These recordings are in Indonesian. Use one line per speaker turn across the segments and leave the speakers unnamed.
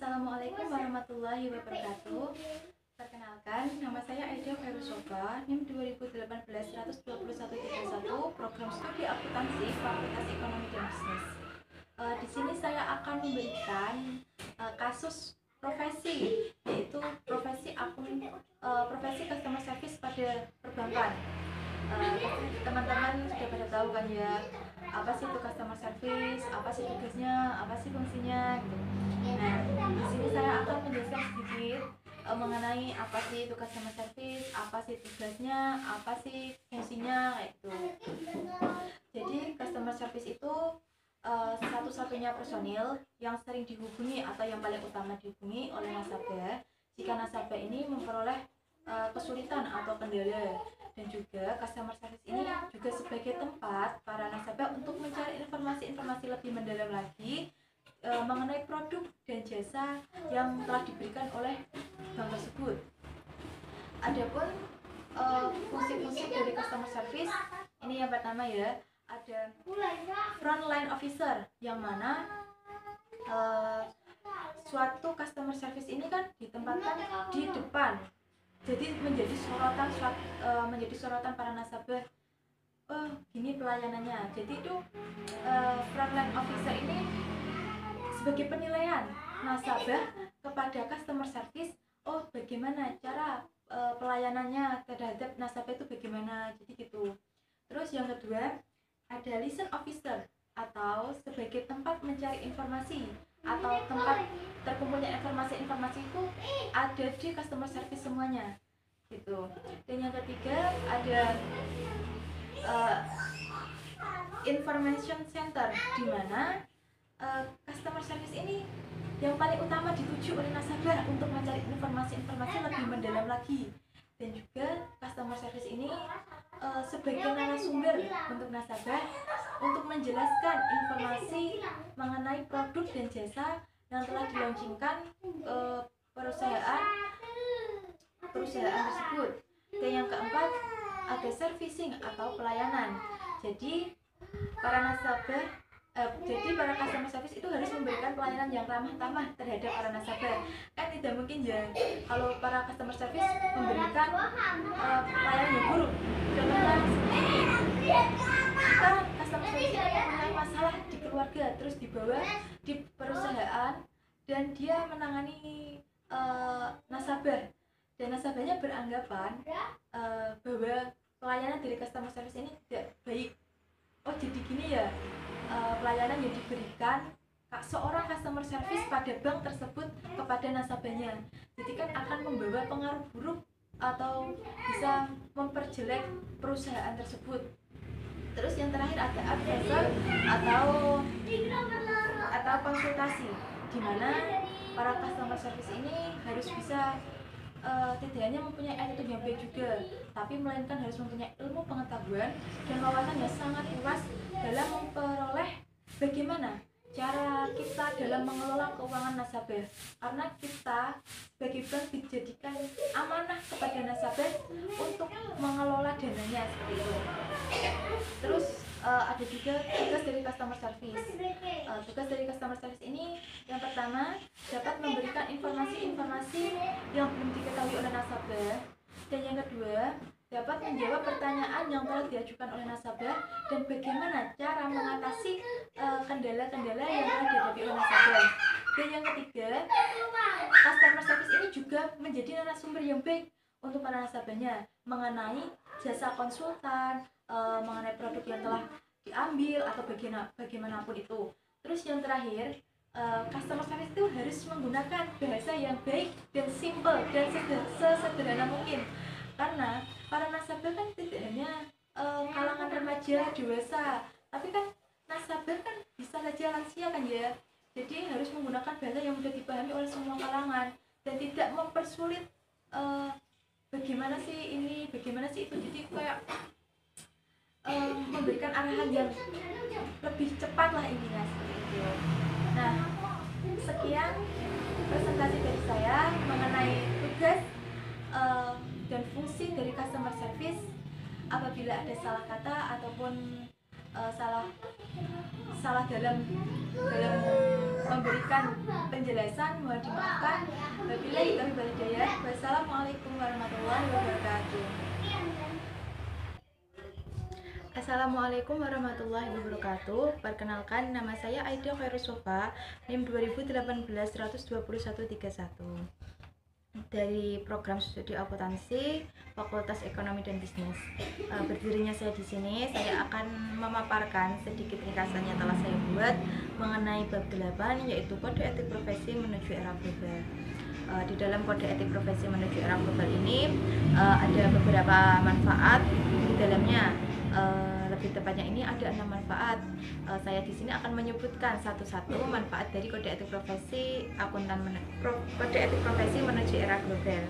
Assalamualaikum warahmatullahi wabarakatuh. Perkenalkan, nama saya Aida Ferusoba, NIM 2018-12131, program studi akuntansi Fakultas Ekonomi dan Bisnis. Di sini saya akan memberikan kasus profesi, yaitu profesi customer service pada perbankan. Teman-teman sudah pada tahu kan ya, apa sih itu customer service, apa sih tugasnya, apa sih fungsinya gitu. Nah, di sini saya akan menjelaskan sedikit mengenai apa sih itu customer service, apa sih tugasnya, apa sih fungsinya kayak gitu. Jadi customer service itu satu-satunya personil yang sering dihubungi atau yang paling utama dihubungi oleh nasabah jika nasabah ini memperoleh kesulitan atau kendala. Dan juga customer service ini juga sebagai tempat para nasabah untuk mencari informasi-informasi lebih mendalam lagi mengenai produk dan jasa yang telah diberikan oleh bank tersebut. Adapun fungsi-fungsi dari customer service ini yang pertama ya, ada frontline officer, yang mana suatu customer service ini kan ditempatkan di depan. Jadi menjadi sorotan para nasabah. Oh, gini pelayanannya. Jadi itu frontline officer ini sebagai penilaian nasabah kepada customer service. Oh, bagaimana cara pelayanannya terhadap nasabah itu bagaimana. Jadi gitu. Terus yang kedua, ada liaison officer atau sebagai tempat mencari informasi atau tempat terkumpulnya informasi itu ada di customer service semuanya gitu. Dan yang ketiga ada information center, di mana customer service ini yang paling utama dituju oleh nasabah untuk mencari informasi-informasi lebih mendalam lagi. Dan juga customer service ini sebagai narasumber untuk nasabah untuk menjelaskan informasi mengenai produk dan jasa yang telah dilaunchingkan perusahaan tersebut. Dan yang keempat ada servicing atau pelayanan. Jadi para customer service itu harus memberikan pelayanan yang ramah-tamah terhadap para nasabah. Kan tidak mungkin ya kalau para customer service memberikan pelayanan yang buruk. Contohnya kita customer service ini mempunyai masalah di keluarga, terus dibawa di perusahaan dan dia menangani nasabah, dan nasabahnya beranggapan bahwa pelayanan dari customer service ini tidak baik. Oh, jadi gini ya, pelayanan yang diberikan seorang customer service pada bank tersebut kepada nasabahnya, jadi kan akan membawa pengaruh buruk atau bisa memperjelek perusahaan tersebut. Terus yang terakhir ada advisor atau konsultasi, di mana para customer service ini harus bisa tidak hanya mempunyai attitude yang baik juga, tapi melainkan harus mempunyai ilmu pengetahuan dan wawasan yang sangat luas dalam memperoleh bagaimana cara kita dalam mengelola keuangan nasabah. Karena kita sebagai bank dijadikan amanah kepada nasabah untuk mengelola dananya seperti itu. Terus ada juga tugas dari customer service. Tugas dari customer service ini yang pertama dapat memberikan informasi-informasi yang belum diketahui oleh nasabah, dan yang kedua dapat menjawab pertanyaan yang telah diajukan oleh nasabah dan bagaimana cara mengatasi kendala-kendala yang telah dihadapi oleh nasabah. Dan yang ketiga, customer service ini juga menjadi narasumber yang baik untuk para nasabahnya mengenai jasa konsultan, mengenai produk yang telah diambil atau bagaimanapun itu. Terus yang terakhir, customer service itu harus menggunakan bahasa yang baik dan simple dan sesederhana mungkin, karena para nasabah kan tidak hanya kalangan remaja dewasa, tapi kan nasabah kan bisa saja lansia kan ya. Jadi harus menggunakan bahasa yang mudah dipahami oleh semua kalangan dan tidak mempersulit bagaimana sih ini, bagaimana sih itu. Jadi kayak memberikan arahan yang lebih cepat lah intinya seperti itu. Nah, sekian presentasi dari saya mengenai tugas dan fungsi dari customer service. Apabila ada salah kata ataupun salah dalam memberikan penjelasan, mohon dimaafkan. Wabillahi taufiq wal hidayah. Wassalamualaikum warahmatullahi wabarakatuh. Assalamualaikum warahmatullahi wabarakatuh. Perkenalkan, nama saya Aida Khairusofa, NIM 2018 12131 dari program studi akuntansi Fakultas Ekonomi dan Bisnis. Berdirinya saya di sini, saya akan memaparkan sedikit ringkasan yang telah saya buat mengenai bab 8, yaitu kode etik profesi menuju era global. Di dalam kode etik profesi menuju era global ini ada beberapa manfaat di dalamnya. Lebih tepatnya ini ada 6 manfaat. Saya di sini akan menyebutkan satu-satu manfaat dari kode etik profesi kode etik profesi menuju era global.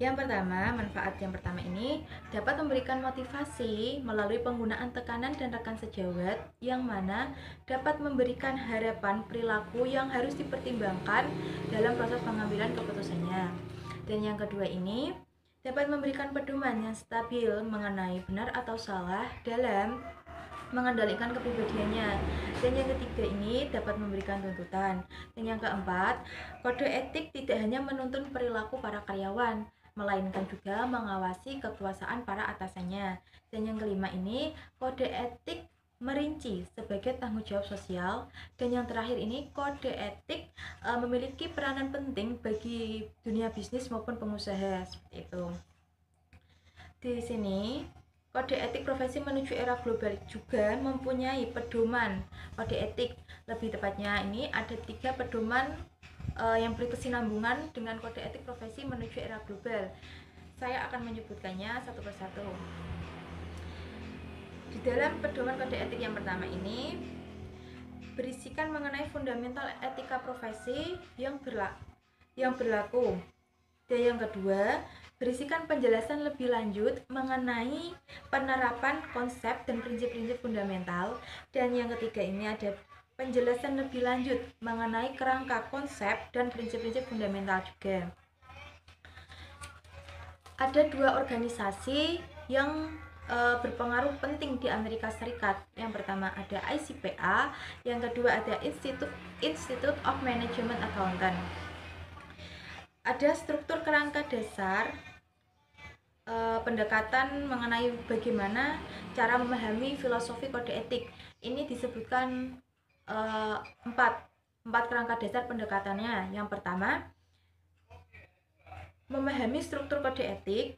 Yang pertama, manfaat yang pertama ini dapat memberikan motivasi melalui penggunaan tekanan dan rekan sejawat, yang mana dapat memberikan harapan perilaku yang harus dipertimbangkan dalam proses pengambilan keputusannya. Dan yang kedua ini dapat memberikan pedoman yang stabil mengenai benar atau salah dalam mengendalikan kepribadiannya. Dan yang ketiga ini dapat memberikan tuntutan. Dan yang keempat, kode etik tidak hanya menuntun perilaku para karyawan, melainkan juga mengawasi kekuasaan para atasannya. Dan yang kelima ini, kode etik merinci sebagai tanggung jawab sosial. Dan yang terakhir ini, kode etik memiliki peranan penting bagi dunia bisnis maupun pengusaha, seperti itu. Di sini kode etik profesi menuju era global juga mempunyai pedoman kode etik. Lebih tepatnya ini ada 3 pedoman yang berkesinambungan dengan kode etik profesi menuju era global. Saya akan menyebutkannya satu persatu. Di dalam pedoman kode etik yang pertama ini berisikan mengenai fundamental etika profesi yang berlaku. Dan yang kedua, berisikan penjelasan lebih lanjut mengenai penerapan konsep dan prinsip-prinsip fundamental. Dan yang ketiga ini ada penjelasan lebih lanjut mengenai kerangka konsep dan prinsip-prinsip fundamental juga. Ada 2 organisasi yang berpengaruh penting di Amerika Serikat. Yang pertama ada ICPA, yang kedua ada Institute of Management Accountant. Ada struktur kerangka dasar pendekatan mengenai bagaimana cara memahami filosofi kode etik. Ini disebutkan 4 kerangka dasar pendekatannya. Yang pertama, memahami struktur kode etik.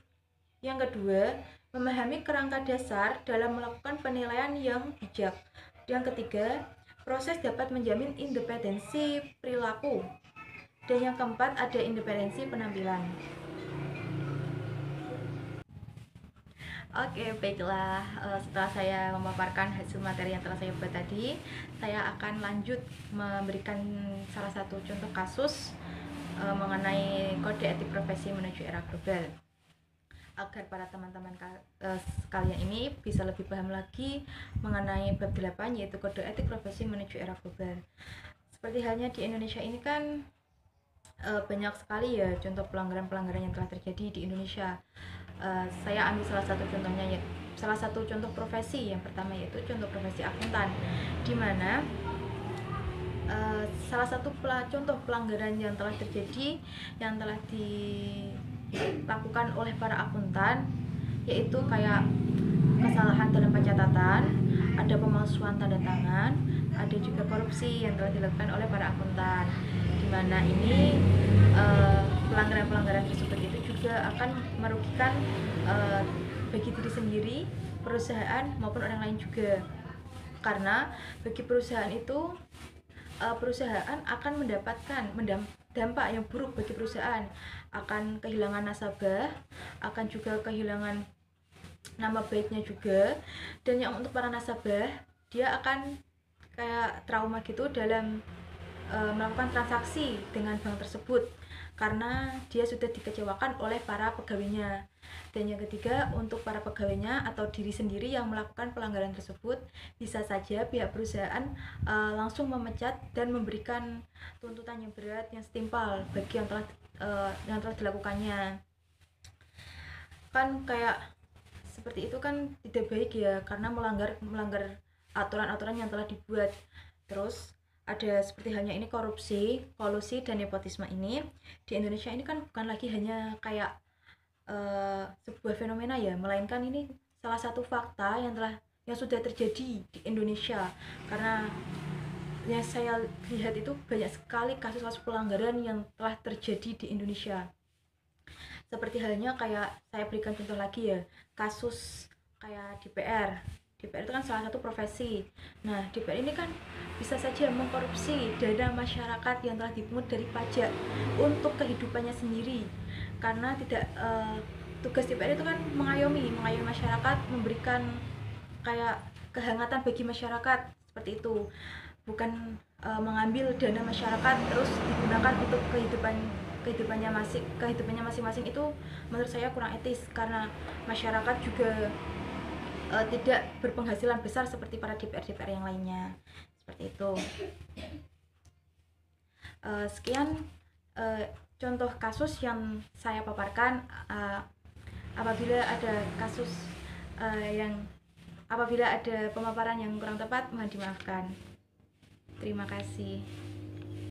Yang kedua, memahami kerangka dasar dalam melakukan penilaian yang bijak. Yang ketiga, proses dapat menjamin independensi perilaku. Dan yang keempat ada independensi penampilan. Oke, baiklah. Setelah saya memaparkan hasil materi yang telah saya buat tadi, saya akan lanjut memberikan salah satu contoh kasus mengenai kode etik profesi menuju era global, agar para teman-teman sekalian ini bisa lebih paham lagi mengenai bab 8, yaitu kode etik profesi menuju era global. Seperti halnya di Indonesia ini kan banyak sekali ya contoh pelanggaran-pelanggaran yang telah terjadi di Indonesia. Saya ambil salah satu contoh profesi. Yang pertama yaitu contoh profesi akuntan, di mana salah satu contoh pelanggaran yang telah terjadi, yang telah dilakukan oleh para akuntan, yaitu kayak kesalahan dalam pencatatan, ada pemalsuan tanda tangan, ada juga korupsi yang telah dilakukan oleh para akuntan, di mana ini pelanggaran-pelanggaran tersebut itu juga akan merugikan bagi diri sendiri, perusahaan maupun orang lain juga. Karena bagi perusahaan itu perusahaan akan mendapatkan dampak yang buruk bagi perusahaan, akan kehilangan nasabah, akan juga kehilangan nama baiknya juga. Dan yang untuk para nasabah, dia akan kayak trauma gitu dalam melakukan transaksi dengan bank tersebut, karena dia sudah dikecewakan oleh para pegawainya. Dan yang ketiga, untuk para pegawainya atau diri sendiri yang melakukan pelanggaran tersebut, bisa saja pihak perusahaan langsung memecat dan memberikan tuntutan yang berat, yang setimpal bagi yang telah dilakukannya. Kan kayak seperti itu kan tidak baik ya, karena melanggar aturan-aturan yang telah dibuat. Terus ada seperti halnya ini korupsi, kolusi dan nepotisme ini di Indonesia ini kan bukan lagi hanya kayak sebuah fenomena ya, melainkan ini salah satu fakta yang sudah terjadi di Indonesia. Karena yang saya lihat itu banyak sekali kasus-kasus pelanggaran yang telah terjadi di Indonesia. Seperti halnya kayak saya berikan contoh lagi ya, kasus kayak DPR. DPR itu kan salah satu profesi. Nah, DPR ini kan bisa saja mengkorupsi dana masyarakat yang telah dipungut dari pajak untuk kehidupannya sendiri. Karena tidak tugas DPR itu kan mengayomi masyarakat, memberikan kayak kehangatan bagi masyarakat seperti itu. Bukan mengambil dana masyarakat terus digunakan untuk kehidupannya masing-masing. Itu menurut saya kurang etis karena masyarakat juga tidak berpenghasilan besar seperti para DPR yang lainnya seperti itu. Sekian contoh kasus yang saya paparkan. Apabila ada pemaparan yang kurang tepat, mohon dimaafkan. Terima kasih.